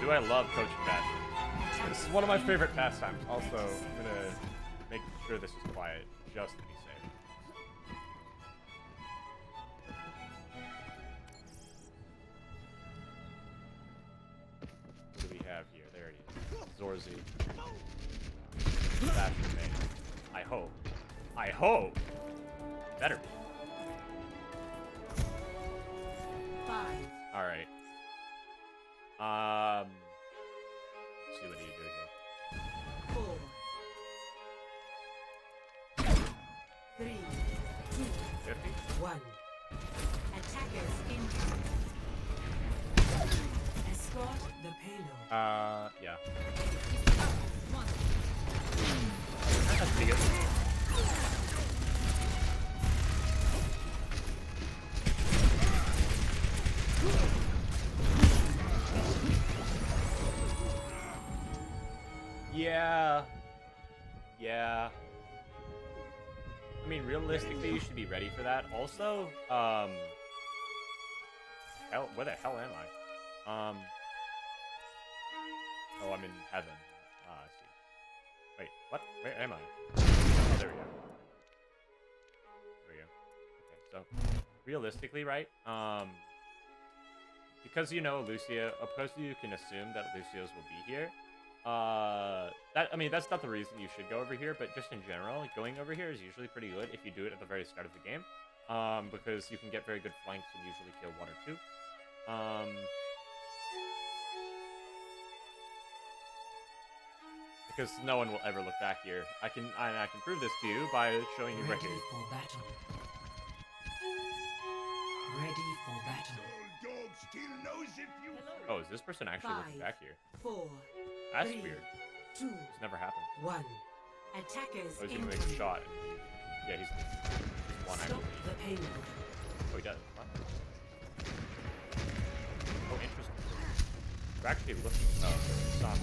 Do I love coaching Bastion? This is one of my favorite pastimes. Also, I'm gonna make sure this is quiet just to be safe. What do we have here? There he is. Zorzi. Bastion main. I hope. I hope. Better be. All right. Let's see what do you do here. 4, 3, 2, 50? 1. Attackers incoming. Escort the payload. Yeah. That's pretty good. Yeah. Yeah. I mean, realistically, you should be ready for that. Also, hell, where the hell am I? Oh, I'm in heaven. Ah, I see. Wait, what? Where am I? Oh, there we go. There we go. Okay, so, realistically, right? Because you know Lucio, because you can assume that Lucio's will be here, I mean, that's not the reason you should go over here, but just in general, going over here is usually pretty good if you do it at the very start of the game, because you can get very good flanks and usually kill 1 or 2. Because no one will ever look back here. I can prove this to you by showing you right here. Ready for battle. Ready for battle. Dog still knows if you. Oh, is this person actually 5, looking back here? 4, That's 3, weird. 2, It's never happened. 1. Attackers Oh, he's gonna make a incoming. shot. Yeah, he's one Stop actually. the payload. Oh, he does. What? Oh, interesting. We're actually looking. Oh, stop.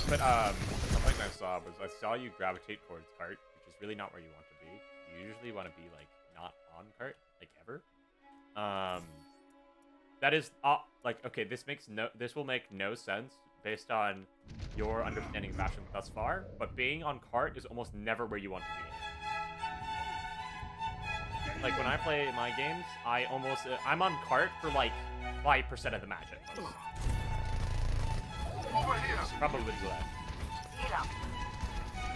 But something I saw was I saw you gravitate towards cart, which is really not where you want to be. You usually want to be like not on cart, like ever. That is like okay. This will make no sense based on your understanding of Bastion thus far. But being on cart is almost never where you want to be. Like when I play my games, I'm on cart for like 5% of the match at most. Probably less.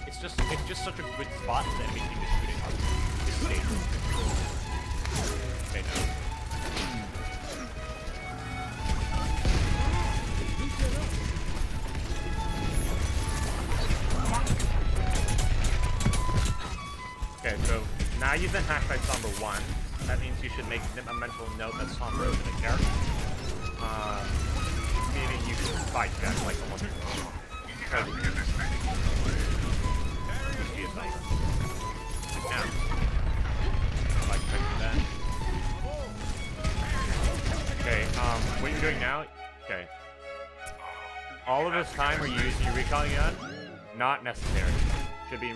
It's just such a good spot for the enemy team to shoot it on. This stage. Okay, no. Okay, so now you've been hacked by Somber 1. That means you should make a mental note that Somber isn't a character. Meaning you can fight that like almost now. Like that. Okay, what you're doing now, okay. All of this time where you using your recon gun, not necessary. Should be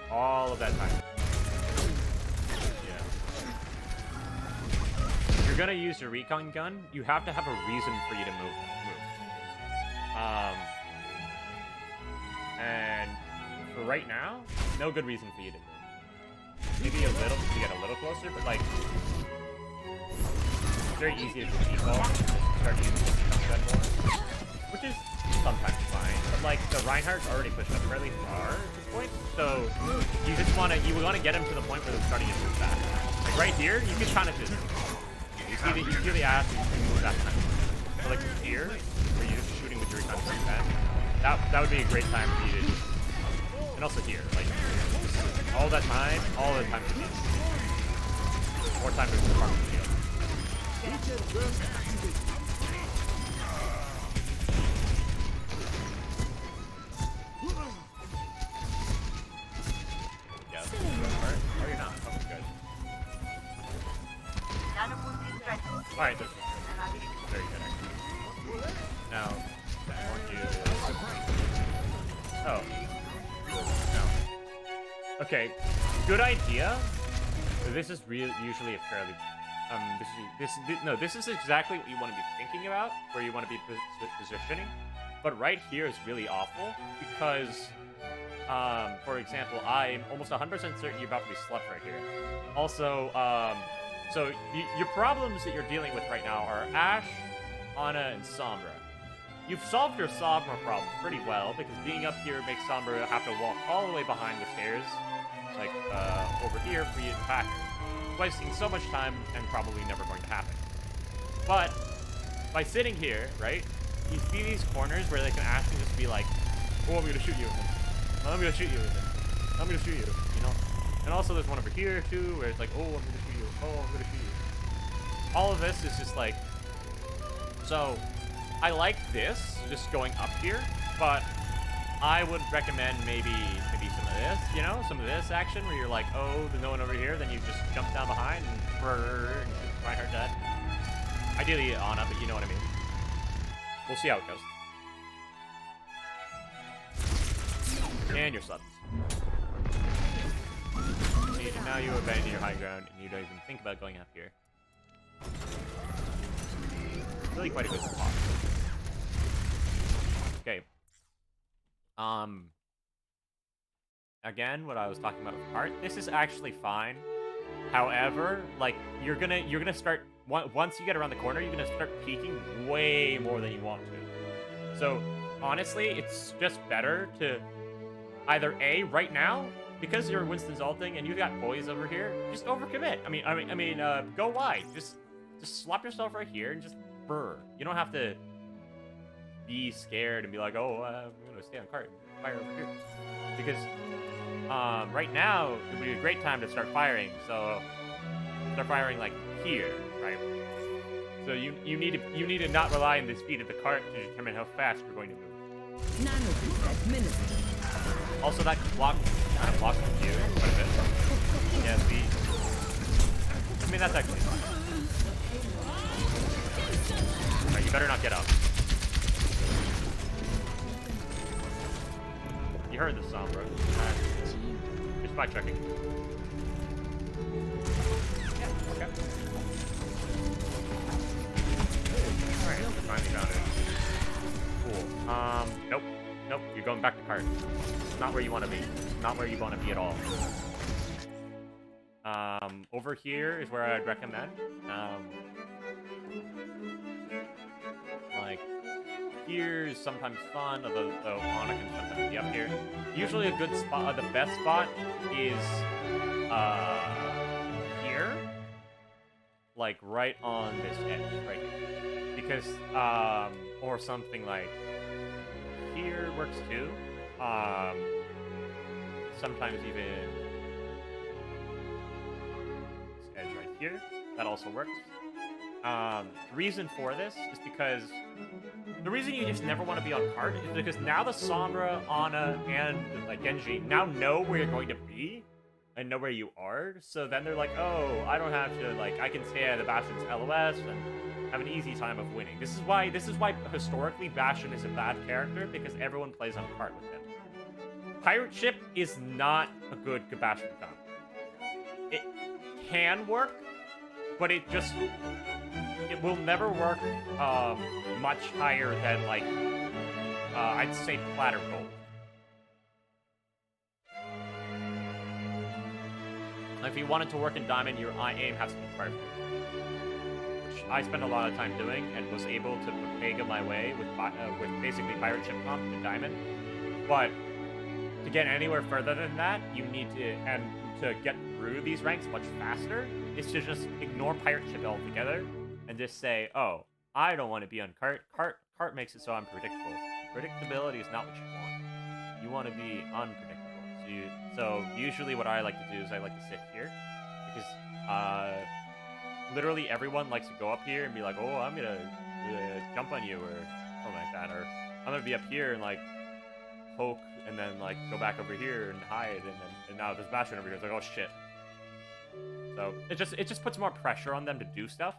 all of that time. Yeah. If you're gonna use your recon gun, you have to have a reason for you to move. And for right now, no good reason for you to move. Maybe a little to get a little closer, but like it's very easy to just default and just start using the recon gun more, which is sometimes fine. But like the Reinhardt's already pushed up fairly far at this point, so you wanna get him to the point where they're starting to move back. Like right here, you can kind of just you see the ass and move that time. So like here, where you're just shooting with your recon gun, that would be a great time for you to just, and also here, like all the time for you. More time to park the field. Yeah. Oh, you're not. Okay, good. Alright, this is very good actually. Now, I want you to... Oh. No. Okay, good idea. This is usually a fairly this is exactly what you want to be thinking about, where you want to be positioning. But right here is really awful because, for example, I'm almost 100% certain you're about to be slept right here. Also, so your problems that you're dealing with right now are Ashe, Ana, and Sombra. You've solved your Sombra problem pretty well, because being up here makes Sombra have to walk all the way behind the stairs, like, over here for you to attack her. Wasting so much time and probably never going to happen. But, by sitting here, right, you see these corners where they can actually just be like, oh, I'm gonna shoot you, I'm gonna shoot you, I'm gonna shoot you, you know? And also there's one over here, too, where it's like, oh, I'm gonna shoot you, oh, I'm gonna shoot you. All of this is just like, so, I like this, just going up here, but I would recommend maybe some of this, you know? Some of this action where you're like, oh, there's no one over here, then you just jump down behind and shoot Reinhardt dead. Ideally Ana, but you know what I mean. We'll see how it goes. And you're slept. And now you abandon your high ground, and you don't even think about going up here. Really quite a good spot. Okay. Again, what I was talking about with cart, this is actually fine. However, like, you're gonna start, once you get around the corner, you're gonna start peeking way more than you want to. So, honestly, it's just better to either A, right now, because you're Winston's ulting and you got boys over here, just overcommit. I mean, go wide. Just slap yourself right here and just burr. You don't have to be scared and be like, oh, I'm gonna stay on cart and fire over here. Because, right now, it would be a great time to start firing, so start firing, like, here, right? So you need to not rely on the speed of the cart to determine how fast you're going to move. Also, that block kind of blocks the view quite a bit. Yeah, speed. I mean, that's actually fine. Alright, you better not get up. You heard the song, bro. Just by checking. Yeah, okay. Alright, finally found it. Cool. Nope. Nope, you're going back to cart. It's not where you want to be. It's not where you want to be at all. Over here is where I'd recommend. Like, here's sometimes fun, although Ana can sometimes be up here. Usually a good spot, the best spot is, here. Like, right on this edge, right here. Because, or something like here works too. Sometimes even this edge right here, that also works. The reason for this is because the reason you just never want to be on cart is because now the Sombra, Ana, and like Genji now know where you're going to be and know where you are. So then they're like, oh, I don't have to, like, I can stay at the Bastion's LOS and have an easy time of winning. This is why historically Bastion is a bad character, because everyone plays on cart with him. Pirate Ship is not a good Bastion comp. It can work, but it will never work much higher than, like, I'd say platter gold. If you want it to work in diamond, your aim has to be perfect. Which I spent a lot of time doing, and was able to Pega my way with basically pirate ship comp to diamond. But to get anywhere further than that, you need to, and to get through these ranks much faster, is to just ignore pirate ship altogether and just say, oh, I don't want to be on cart. Cart makes it so unpredictable. Predictability is not what you want. You want to be unpredictable. So usually what I like to do is I like to sit here, because literally everyone likes to go up here and be like, oh, I'm gonna jump on you or something like that, or I'm gonna be up here and like poke and then like go back over here and hide, and now there's Bastion over here. It's like, oh shit. So it just puts more pressure on them to do stuff.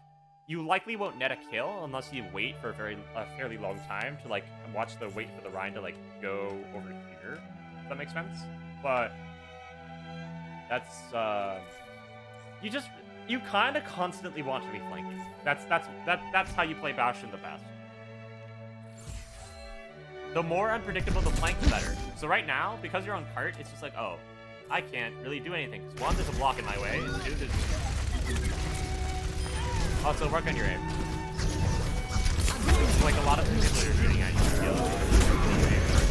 You likely won't net a kill unless you wait for a fairly long time to like watch the wait for the Rhine to like go over here. If that makes sense. But that's you kind of constantly want to be flanking. That's how you play Bastion the best. The more unpredictable the flank, the better. So right now, because you're on cart, it's just like, oh, I can't really do anything. Because one, there's a block in my way, and two, there's... Also, work on your aim. Like, a lot of the people you're shooting at, you feel your aim first.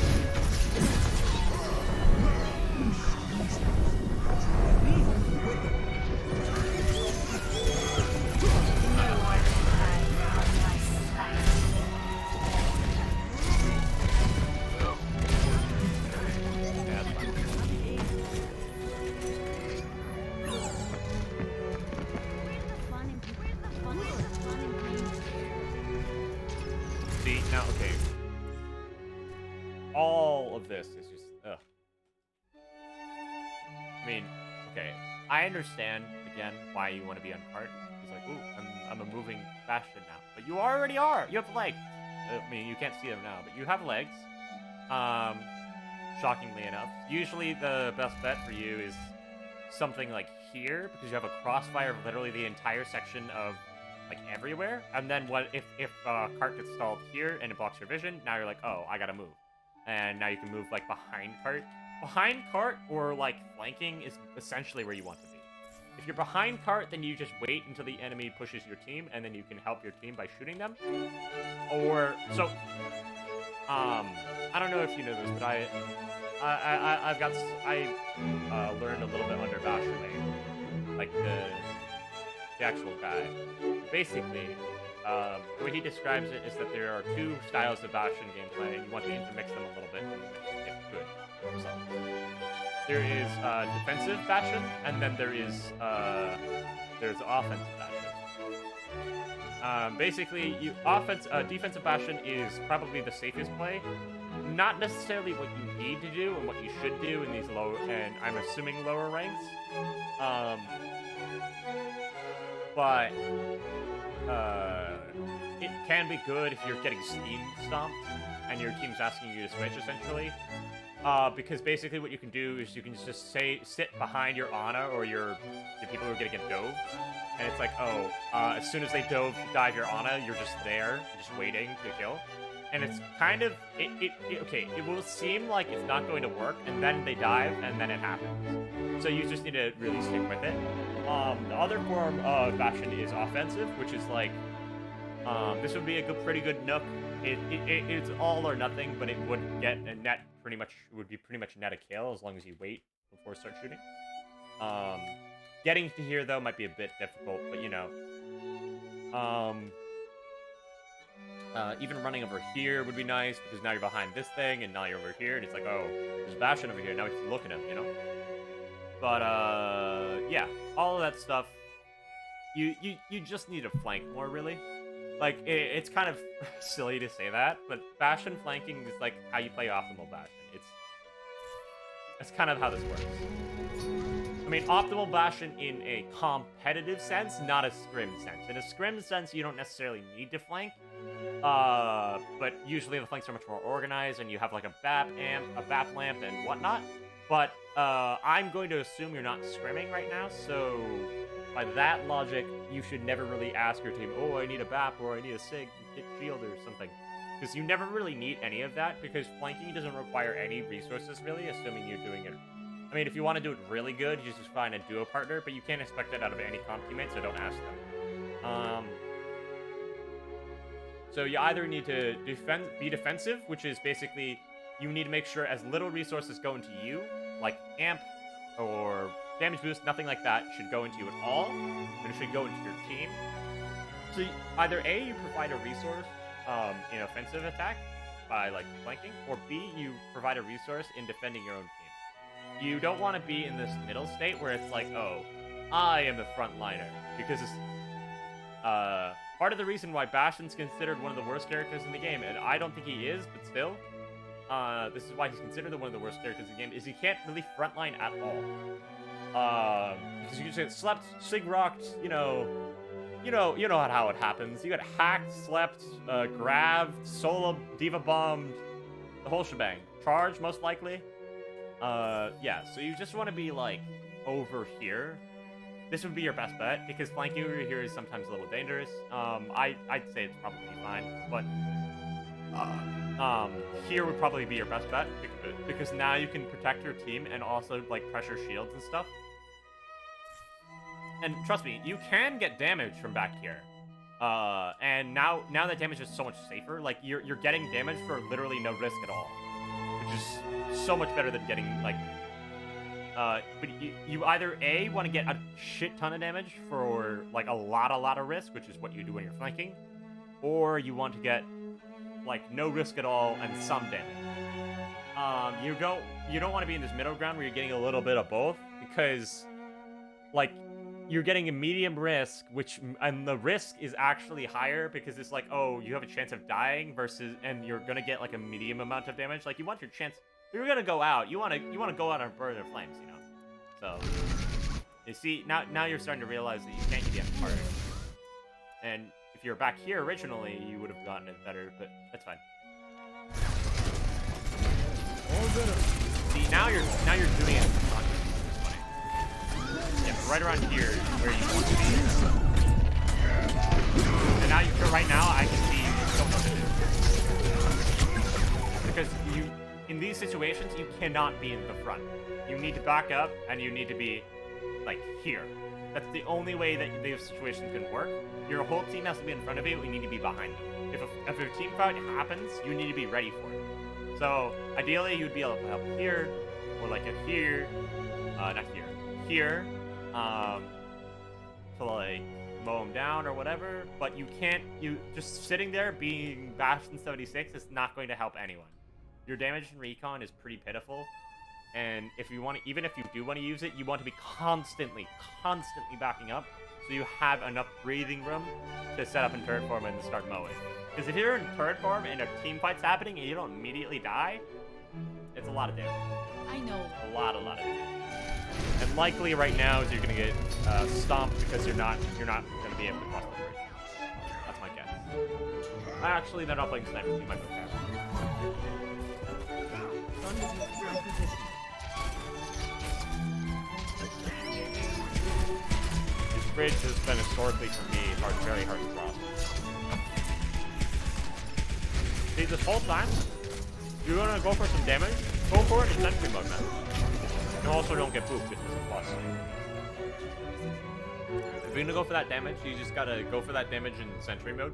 See, now, okay. All of this is just, ugh. I mean, okay. I understand, again, why you want to be on cart. He's like, ooh, I'm a moving Bastion now. But you already are! You have legs! I mean, you can't see them now, but you have legs. Shockingly enough. Usually the best bet for you is something like here, because you have a crossfire of literally the entire section of like everywhere, and then what if cart gets stalled here and it blocks your vision, now you're like, oh, I gotta move. And now you can move like behind cart. Behind cart or like flanking is essentially where you want to be. If you're behind cart, then you just wait until the enemy pushes your team, and then you can help your team by shooting them. Or so I don't know if you know this, but I learned a little bit under Bastion lane, like the actual guy. Basically, the way he describes it is that there are two styles of Bastion gameplay, and you want to intermix them a little bit and get good results. There is defensive Bastion, and then there's offensive Bastion. Basically, defensive Bastion is probably the safest play. Not necessarily what you need to do and what you should do in these low, and I'm assuming lower ranks. But it can be good if you're getting steam stomped and your team's asking you to switch, essentially. Because basically what you can do is you can just sit behind your Ana or your people who are gonna get dove, and it's like, oh, as soon as they dive your Ana, you're just there, just waiting to kill. And it's kind of, okay, it will seem like it's not going to work, and then they dive, and then it happens. So you just need to really stick with it. The other form of Bastion is offensive, which is like, this would be a pretty good nook. It's all or nothing, but it would get a net pretty much net a kill as long as you wait before start shooting. Getting to here though might be a bit difficult, but you know. Even running over here would be nice, because now you're behind this thing, and now you're over here, and it's like, oh, there's Bastion over here, now we can look at him, you know? But, yeah, all of that stuff, you just need to flank more, really. Like, it's kind of silly to say that, but Bastion flanking is, like, how you play optimal Bastion. It's kind of how this works. I mean, optimal Bastion in a competitive sense, not a scrim sense. In a scrim sense, you don't necessarily need to flank, but usually the flanks are much more organized, and you have like a BAP lamp and whatnot. But I'm going to assume you're not scrimming right now, so by that logic, you should never really ask your team, oh, I need a BAP, or I need a SIG, hit shield, or something. Because you never really need any of that, because flanking doesn't require any resources, really, assuming you're doing it. I mean, if you want to do it really good, you just find a duo partner, but you can't expect that out of any comp teammate, so don't ask them. So you either need to be defensive, which is basically you need to make sure as little resources go into you, like amp or damage boost, nothing like that should go into you at all, but it should go into your team. So either A, you provide a resource in offensive attack by like flanking, or B, you provide a resource in defending your own team. You don't want to be in this middle state where it's like, oh, I am the front liner, because it's part of the reason why Bastion's considered one of the worst characters in the game, and I don't think he is, but still, this is why he's considered one of the worst characters in the game, is he can't really frontline at all. Because you just get slept, sig rocked, you know how it happens. You get hacked, slept, grabbed, solo, diva bombed, the whole shebang. Charge, most likely. Yeah, so you just want to be, like, over here. this would be your best bet because flanking over here is sometimes a little dangerous. I'd say it's probably fine, but here would probably be your best bet because now you can protect your team and also like pressure shields and stuff. And trust me, you can get damage from back here. And now that damage is so much safer. Like you're getting damage for literally no risk at all, which is so much better than getting like. But you either A, want to get a shit ton of damage for like a lot of risk, which is what you do when you're flanking, or you want to get like no risk at all and some damage. You don't want to be in this middle ground where you're getting a little bit of both, because like you're getting a medium risk, and the risk is actually higher because it's like, oh, you have a chance of dying versus, and you're gonna get like a medium amount of damage. Like you want your chance. If you're gonna go out, you want to go out and burn their flames, you know. So you see, now you're starting to realize that you can't get part. And if you're back here originally, you would have gotten it better, but that's fine. See, now you're doing it consciously. It's funny. Yeah, right around here is where you want to be. And now right now I can see you don't know what to do. Because in these situations, you cannot be in the front. You need to back up, and you need to be, like, here. That's the only way that these situations can work. Your whole team has to be in front of you, and you need to be behind them. If a team fight happens, you need to be ready for it. So, ideally, you'd be able to help here, or, like, here, not here, here, to, like, mow them down or whatever, but you just sitting there being Bastion 76 is not going to help anyone. Your damage and recon is pretty pitiful, and even if you do want to use it, you want to be constantly backing up, so you have enough breathing room to set up in turret form and start mowing. Because if you're in turret form and a team fight's happening and you don't immediately die, it's a lot of damage. I know. A lot of damage. And likely right now is you're gonna get stomped because you're not gonna be able to cross the bridge. That's my guess. Actually, they're not playing sniper, so you might go fast. This bridge has been historically for me very hard to cross. See, this whole time, you're gonna go for some damage, go for it in sentry mode, man. And also don't get booped, this is a plus. If you're gonna go for that damage, you just gotta go for that damage in sentry mode.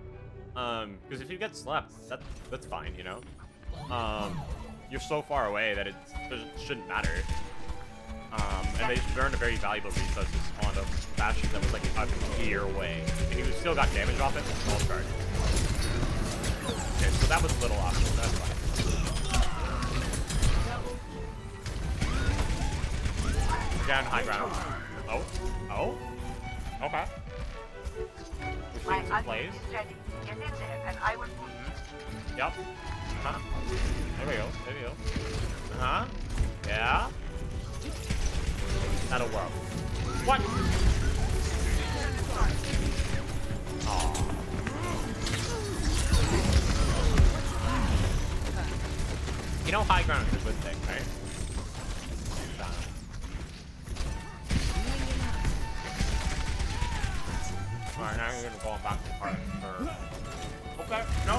Because if you get slept, that's fine, you know? You're so far away that it shouldn't matter. And they just burned a very valuable resource on a Bastion that was like a year away. And he still got damage off it with small charge. Okay, so that was a little off, so that's fine. Down high ground. Oh? Okay. Which means it plays. Get in there and I will move. Yep. Uh-huh. There we go. Uh-huh. Yeah. That'll work. What? Aww. You know high ground is a good thing, right? Alright, now you're gonna go on back to the park. Okay, no,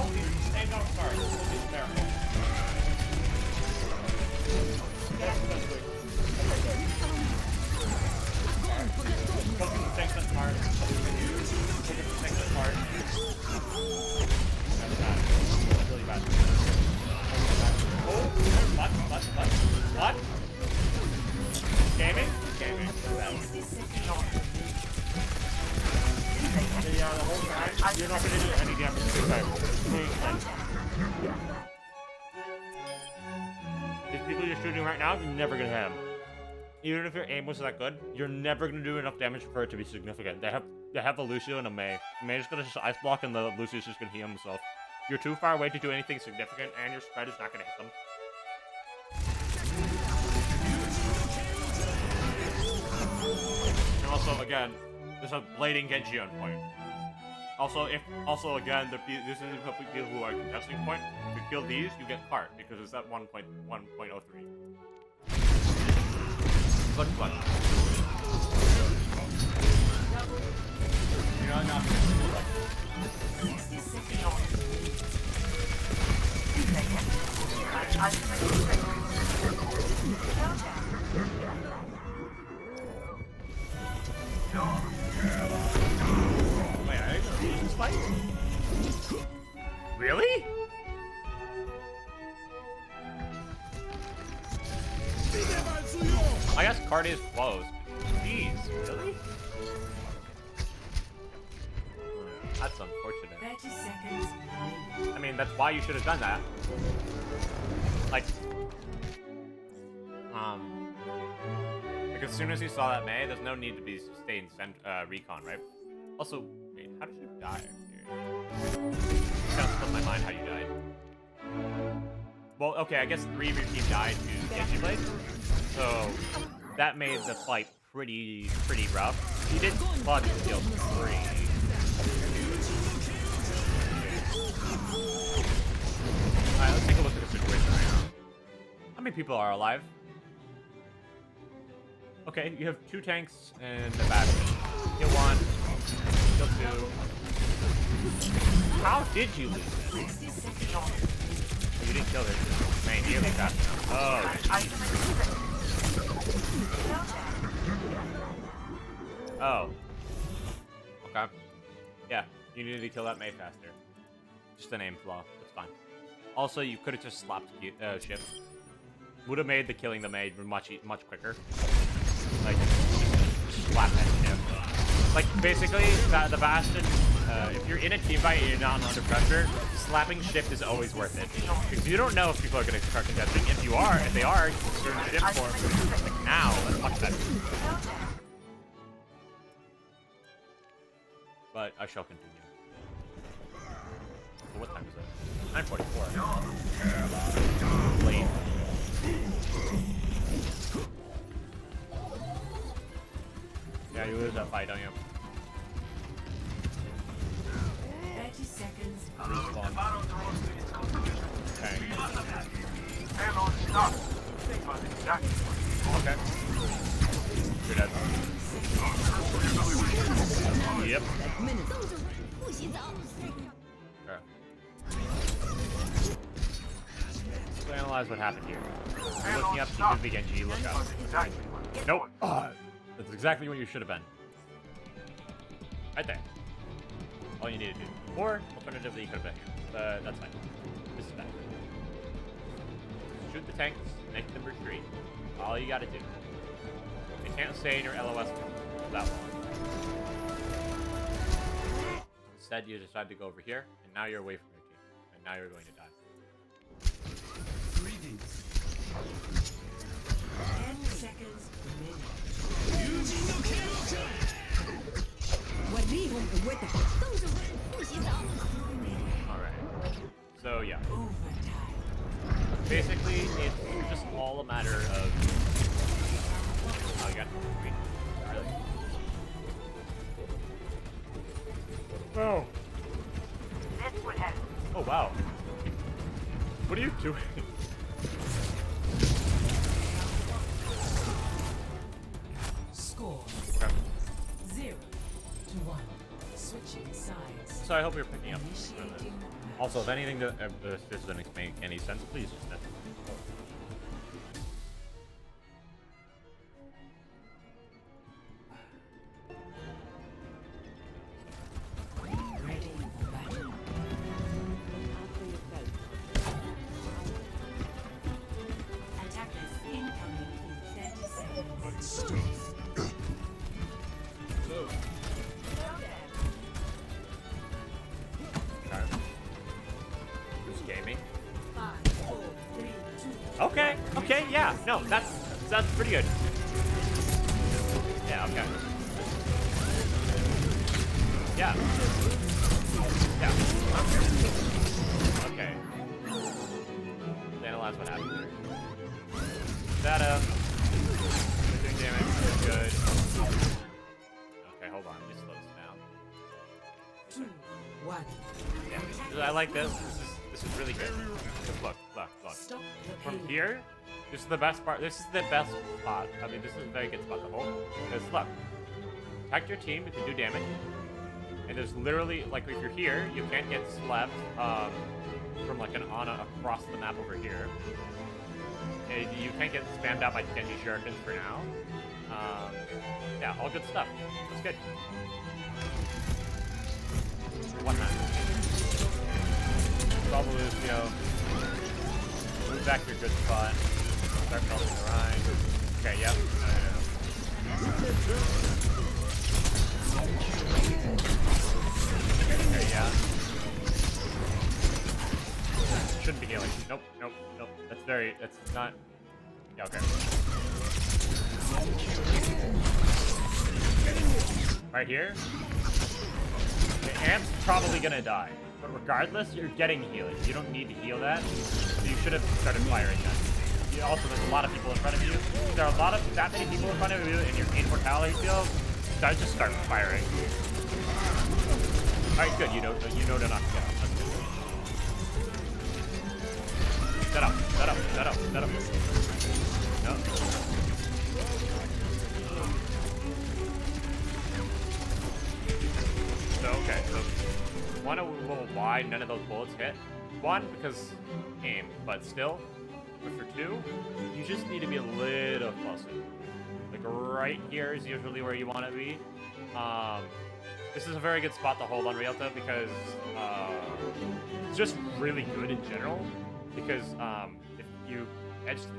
ain't no start. It's there. Take this part. Take this part. That's bad. That's really bad. Oh, what? Gaming? Yeah, the whole time, you're not going to do any damage this time. These people you're shooting right now, you're never going to hit them. Even if your aim was that good, you're never going to do enough damage for it to be significant. They have a Lucio and a Mei. The Mei's going to just ice block and the Lucio's just going to heal himself. You're too far away to do anything significant, and your spread is not going to hit them. And also, again, there's a blading Genji on point. Also, again, this is a couple people who are contesting point. If you kill these, you get cart because it's at 1.03. Good question. Wait, I didn't know this fight? Really? I guess card is closed. Jeez, really? That's unfortunate. 30 seconds remaining. I mean, that's why you should have done that. Like as soon as you saw that May, there's no need to be staying recon, right? Also, wait, how did you die? It's gonna slip my mind how you died. Well, okay, I guess 3 of your team died to Genji Blade, so that made the fight pretty rough. You did clutch and kill 3. Alright, let's take a look at the situation right now. How many people are alive? Okay, you have 2 tanks and a Bastion. Kill 1, kill 2. How did you lose this? 60 seconds. Oh, you didn't kill this. Man, you really got. Oh. Oh. Okay. Yeah, you needed to kill that May faster. Just an aim flaw. That's fine. Also, you could have just slapped shift. Would have made the killing the May much quicker. Like, just slap that shift. Like, basically, the Bastion, if you're in a team fight and you're not under pressure, slapping shift is always worth it. Because you don't know if people are going to start contesting. If they are, certain shift form, like now, that's much better. But I shall continue. So what time is it? 9:44. Late. Yeah, you lose that fight, don't you? 30 seconds. Respawn. Okay. Okay. You're dead. Yep. Okay. So analyze what happened here. You're looking up to Genji, look up. Nope. That's exactly what you should have been. Right there. All you need to do. Or, alternatively, you could have been here. That's fine. This is bad. Shoot the tanks, make them retreat. All you gotta do. They can't stay in your LOS for that long. Instead, you decide to go over here, and now you're away from your team. And now you're going to die. 10 seconds remaining. Alright. So, yeah. Overtime. Basically, it's just all a matter of... Oh, you got... Wait. Really? Oh. This would help. Oh, wow. What are you doing? Score Okay. 0-1. Switching sides. So I hope you're picking up. Initiating match. Also, if anything that this doesn't make any sense, please just message me. Ready for battle. Attackers incoming in 30 seconds. Okay. Who's gaming? 5, 4, 3, 2. Okay, okay, yeah. No, that's pretty good. Yeah, okay. Yeah. Yeah. Okay. Analyze what happened here. That doing damage. Good. Okay, hold on. Let me slow this down. 2, 1. Yeah. I like this. This is really good. Just look. Stop the From pain. here, this is the best part. This is the best spot. I mean, this is a very good spot to hold. Because look, attack your team, you can do damage. And there's literally, like, if you're here, you can't get slapped from like an Ana across the map over here. And you can't get spammed out by Genji Shurikens for now. Yeah, Yeah, all good stuff. That's good. One man. Probably, you know, move back to your good spot. Start melting the Rhine. Okay, yep. Okay, yeah. Shouldn't be healing. Nope, nope, nope. That's not... Yeah, okay. Right here. The amp's probably gonna die. But regardless, you're getting healing. You don't need to heal that. So you should have started firing that. Also, there's a lot of people in front of you. If there are that many people in front of you in your immortality field, just start firing. Alright, good. You know to not get up. That's good. Set up. No. So, okay. So, why none of those bullets hit? One, because aim, but still. But for two, you just need to be a little closer. Like right here is usually where you want to be. This is a very good spot to hold on Rialto because it's just really good in general. Because if you edge to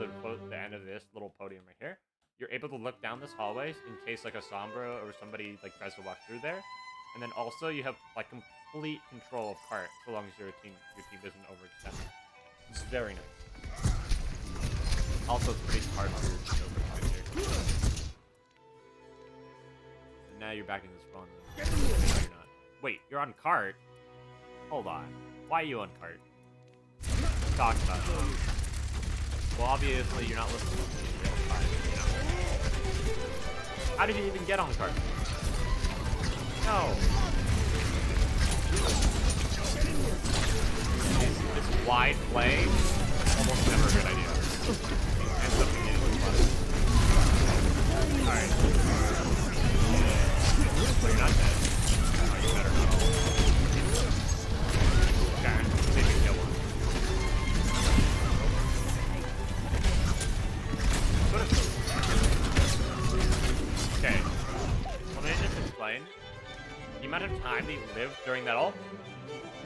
the end of this little podium right here, you're able to look down this hallway in case like a Sombra or somebody like tries to walk through there. And then also you have like complete control of cart so long as your team doesn't overextend. It's very nice. Also, it's pretty hard for your team to overextend here. And now you're back in this spawn zone. No, you're not. Wait, you're on cart? Hold on. Why are you on cart? Talk about it. Well, obviously you're not listening to me in real time, you know? How did you even get on cart? No. This wide play, almost never a good idea. Ends up being alright. So you're not dead. Oh, you better not. Okay, see if you can kill one. Okay. Let me just explain. The amount of time that you lived during that ult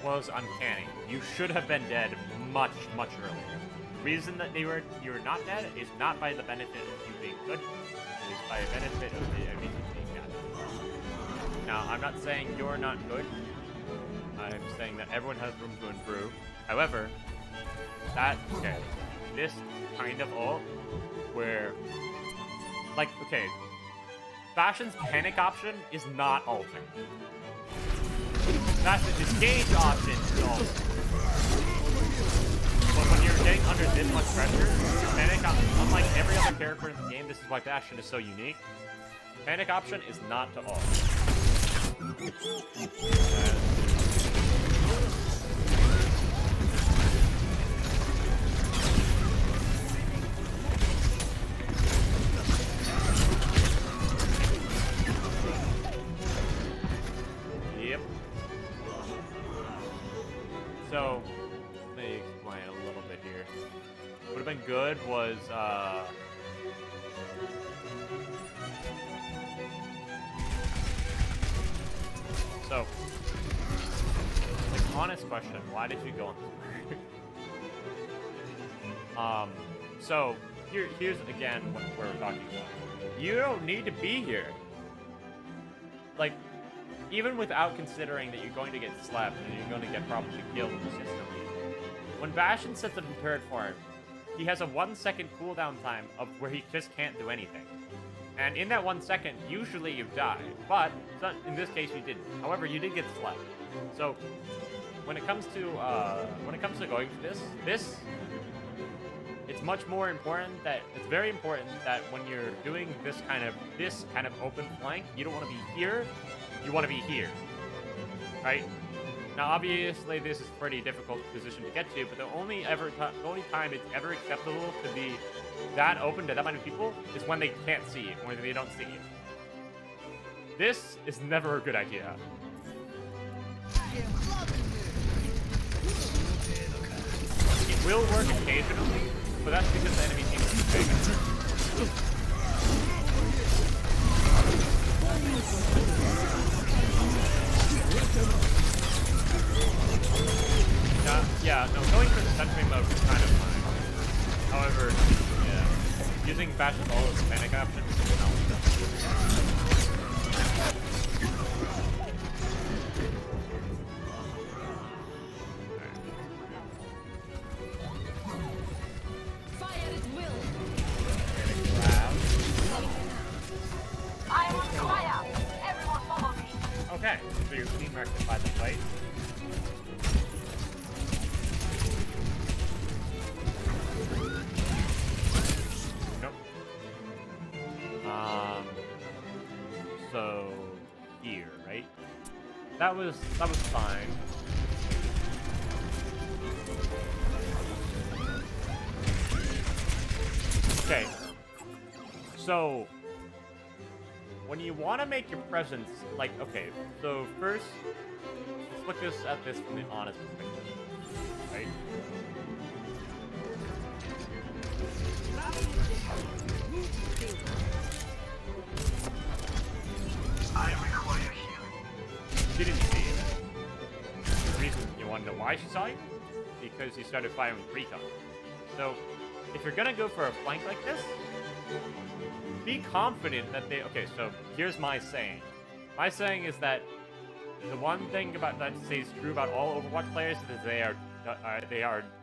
was uncanny. You should have been dead much, much earlier. The reason that you were not dead is not by the benefit of you being good, it is by a benefit of the enemies being bad. Now, I'm not saying you're not good. I'm saying that everyone has room to improve. However, this kind of ult where, like, okay, Bastion's panic option is not ulting. Bastion's disengage option is ulting. But when you're getting under this much pressure, your panic option, unlike every other character in the game, this is why Bastion is so unique. Panic option is not to ult. Yep. So, let me explain a little bit here. Would have been good was, so, like, honest question, why did you go on this? So, here's again what we're talking about. You don't need to be here. Like, even without considering that you're going to get slapped and you're going to get probably killed consistently, when Bastion sets up in turret form, he has a 1 second cooldown time of where he just can't do anything. And in that 1 second, usually you die. But in this case, you didn't. However, you did get slapped. So when it comes to going for this, it's much more important that it's very important that when you're doing this kind of open flank, you don't want to be here. You want to be here, right? Now, obviously, this is a pretty difficult position to get to, but the only time it's ever acceptable to be that open to that many people is when they can't see you, when they don't see you. This is never a good idea. It will work occasionally, but that's because the enemy team is big. bashes all those panic options. Fire at will. I am on fire! Everyone follow me! Okay, so your team rectified the fight. Nope. So here, right? That was fine. Okay. So when you want to make your presence, like, okay, so first, let's look at this from the honest perspective, right? I require healing. She didn't see you. The reason you want to know why she saw you? Because you started firing with recon. So, if you're gonna go for a flank like this, be confident that they... Okay, so here's my saying. My saying is that the one thing about that stays true about all Overwatch players is they are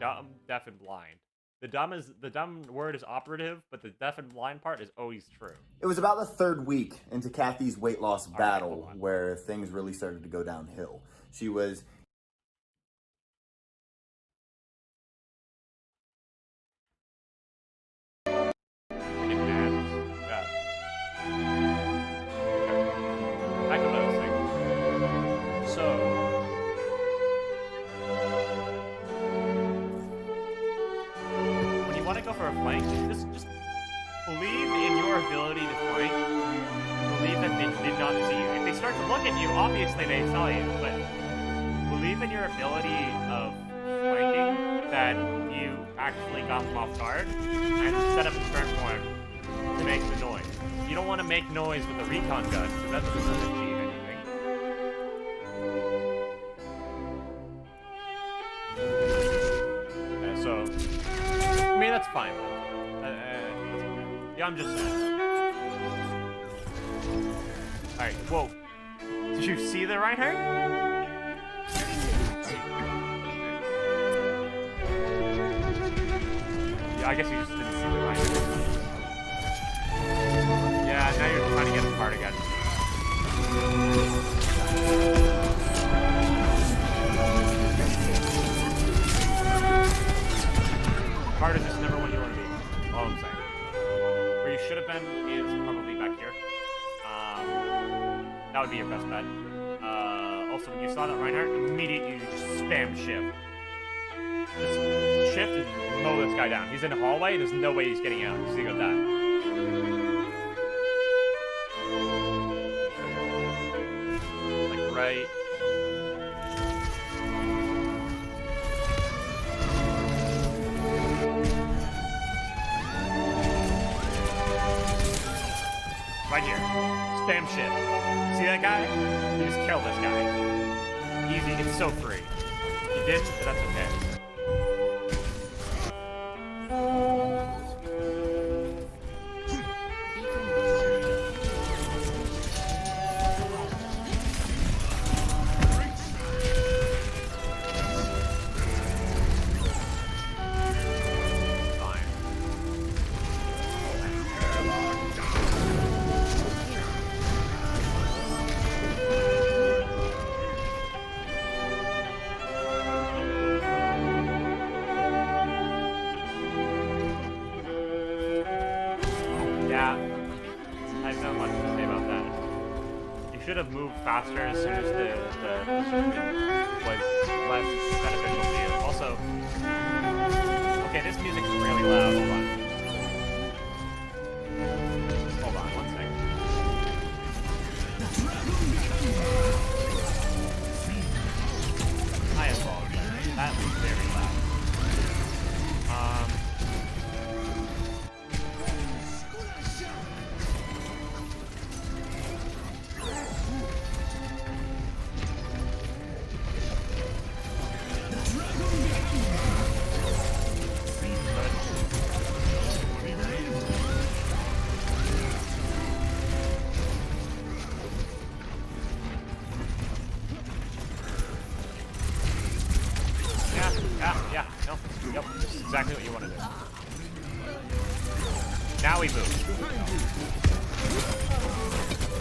dumb, deaf, and blind. The dumb word is operative, but the deaf and blind part is always true. It was about the third week into Kathy's weight loss battle hold on. where things really started to go downhill. She was Back to what I was saying. So, when you want to go for a flank, just believe in your ability to flank. Believe that they did not see you. If they start to look at you, obviously they saw you, but believe in your ability of flanking that you actually got them off guard and set up a turn point to make the noise. You don't want to make noise with a recon gun, because that doesn't achieve anything. So, I mean, that's fine. Yeah, I'm just saying. Alright, whoa. Did you see the Reinhardt? Yeah, I guess you just didn't see the Reinhardt. Yeah, now you're trying to get apart again. Part is just never what you want to be. All I'm saying. Where you should have been is probably back here. That would be your best bet. Also, when you saw that Reinhardt, immediately you just spam shift. Just shift and mow this guy down. He's in the hallway, and there's no way he's getting out. Just think of that. Like right. Right here. Spam shift. See that guy? You just kill this guy. Easy. It's so free. You did, but that's okay. Yeah, I have not much to say about that. You should have moved faster as soon as the was less beneficial to you. Also, okay, this music is really loud. Hold on. Hold on, one second. I apologize. That was very loud. exactly what you want to do. Now we move.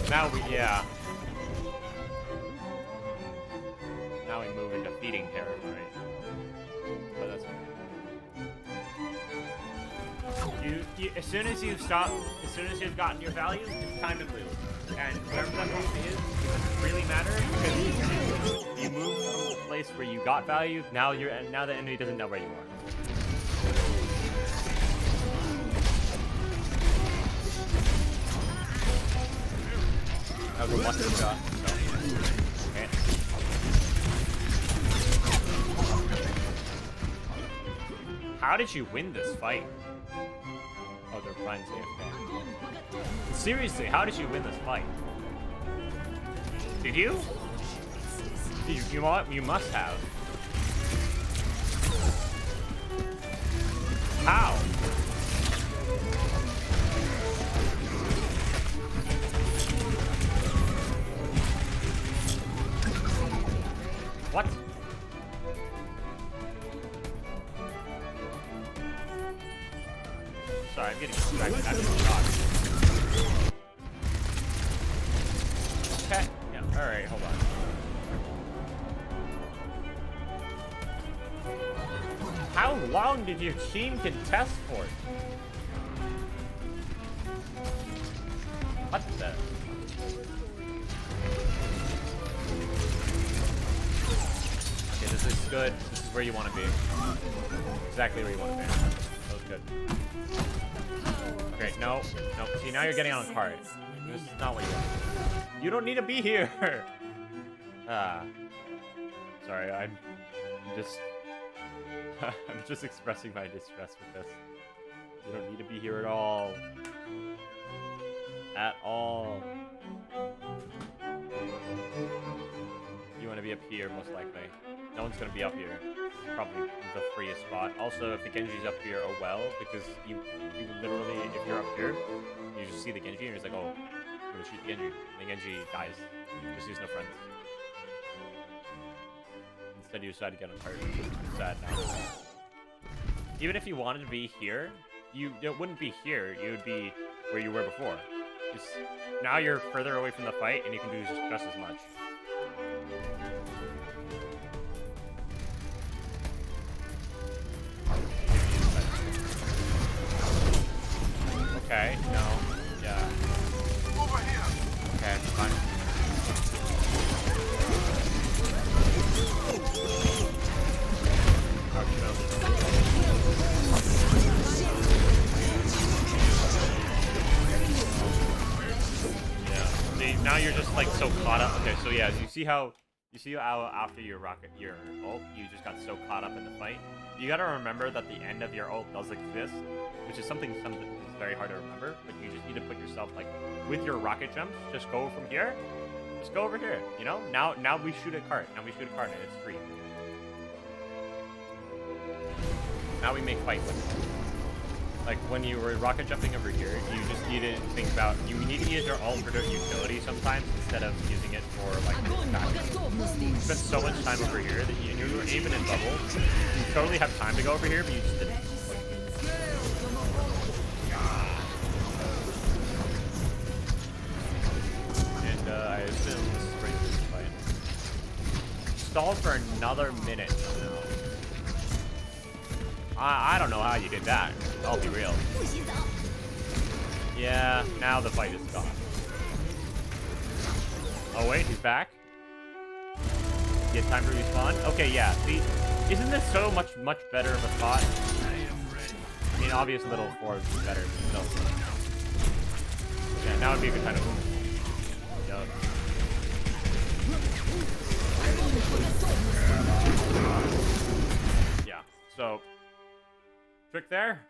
Now we, yeah. Now we move into feeding territory. But that's fine. As soon as you've gotten your value, it's time to move. And wherever that move is, it doesn't really matter because you move from the place where you got value. Now the enemy doesn't know where you are. That was a lucky shot. So. Okay. How did you win this fight? Oh, they're friends AFK. Seriously, how did you win this fight? Did you? You must have. How? What? Sorry, I'm getting distracted. I'm getting shocked. Okay. Yeah, alright, hold on. How long did your team contest for? What the? Okay, this is good. This is where you want to be. Exactly where you want to be. That was good. Great, no. See, now you're getting on a cart. This is not what you want. You don't need to be here! Sorry, I'm just... I'm just expressing my distress with this. You don't need to be here at all. At all. You want to be up here, most likely. No one's going to be up here. Probably the freest spot. Also, if the Genji's up here, oh well, because you literally, if you're up here, you just see the Genji and you're just like, oh, I'm going to shoot the Genji. And the Genji dies. Just use no friends. Instead, you decide to get on target. It's sad now. Even if you wanted to be here, it wouldn't be here. You would be where you were before. Just, now you're further away from the fight, and you can do just as much. Okay, no. Yeah. Over here. Okay, fine. Yeah. See, now you're just like so caught up. Okay, so yeah, you see how after your ult, you just got so caught up in the fight. You gotta remember that the end of your ult does exist, which is something is very hard to remember, but you just need to put yourself, like, with your rocket jumps, just go from here, just go over here, you know? Now we shoot a cart, and it's free. Now we make fight with it. Like, when you were rocket jumping over here, you just need to think about, you need to use your ult for utility sometimes, instead of using it for, like, backup. You spent so much time over here that you were even in bubble. You totally have time to go over here, but you just didn't. And, I assume this is pretty good fight. Stall for another minute. I don't know how you did that. I'll be real. Yeah, now the fight is gone. Oh wait, he's back. He has time to respawn. Okay, yeah. See, isn't this so much better of a spot? I mean, obviously little 4 would be better. No. Yeah, now would be a good time to move. Yup. Yeah. So. Trick there,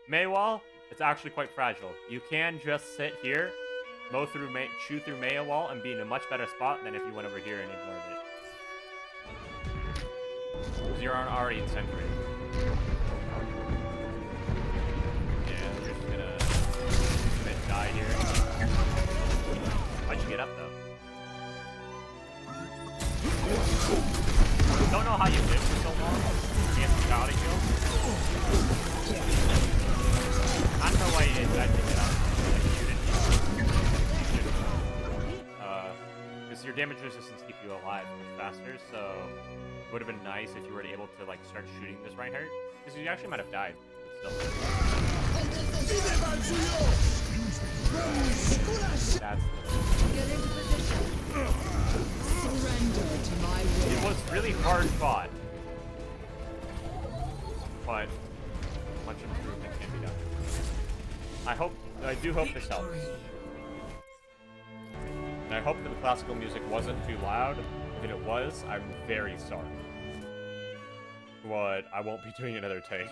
Mei wall, it's actually quite fragile. You can just sit here, shoot through Mei wall, and be in a much better spot than if you went over here and ignored it. Because you're already in sentry. Yeah, you're just gonna die here. Why'd you get up though? Don't know how you lived for so long. You have to kill. Because your damage resistance keeps you alive much faster, so it would have been nice if you were able to like start shooting this Reinhardt. Because you actually might have died. But still. That's Get into position. Surrender to my will. it was really hard fought. But much improvement can be done. I do hope this helps. And I hope that the classical music wasn't too loud. If it was, I'm very sorry. But I won't be doing another take.